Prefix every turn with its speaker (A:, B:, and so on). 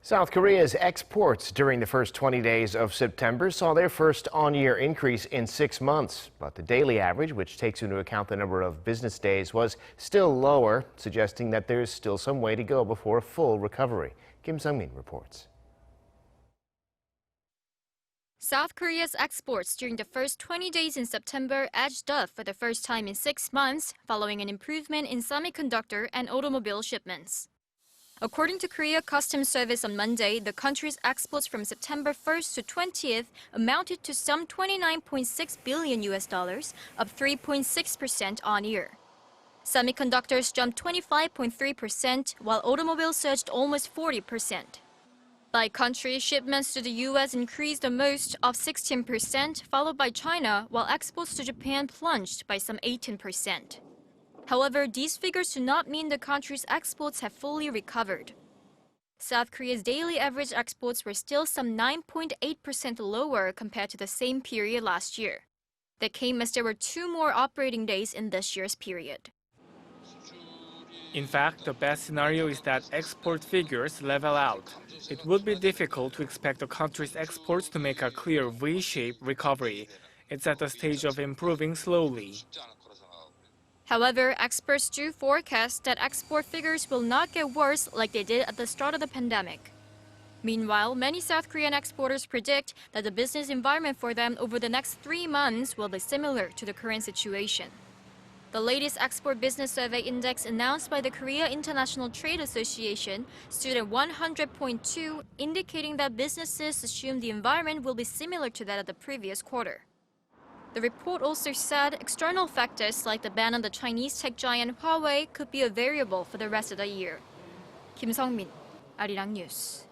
A: South Korea's exports during the first 20 days of September saw their first on-year increase in 6 months. But the daily average, which takes into account the number of business days, was still lower, suggesting that there's still some way to go before a full recovery. Kim Sung-min reports.
B: South Korea's exports during the first 20 days in September edged up for the first time in 6 months, following an improvement in semiconductor and automobile shipments. According to Korea Customs Service on Monday, the country's exports from September 1st to 20th amounted to some $29.6 billion, up 3.6% on year. Semiconductors jumped 25.3%, while automobiles surged almost 40%. By country, shipments to the U.S. increased the most, up 16%, followed by China, while exports to Japan plunged by some 18%. However, these figures do not mean the country's exports have fully recovered. South Korea's daily average exports were still some 9.8% lower compared to the same period last year. That came as there were 2 more operating days in this year's period.
C: In fact, the best scenario is that export figures level out. It would be difficult to expect the country's exports to make a clear V-shaped recovery. It's at the stage of improving slowly.
B: However, experts do forecast that export figures will not get worse like they did at the start of the pandemic. Meanwhile, many South Korean exporters predict that the business environment for them over the next 3 months will be similar to the current situation. The latest export business survey index announced by the Korea International Trade Association stood at 100.2, indicating that businesses assume the environment will be similar to that of the previous quarter. The report also said external factors like the ban on the Chinese tech giant Huawei could be a variable for the rest of the year. Kim Sung-min, Arirang News.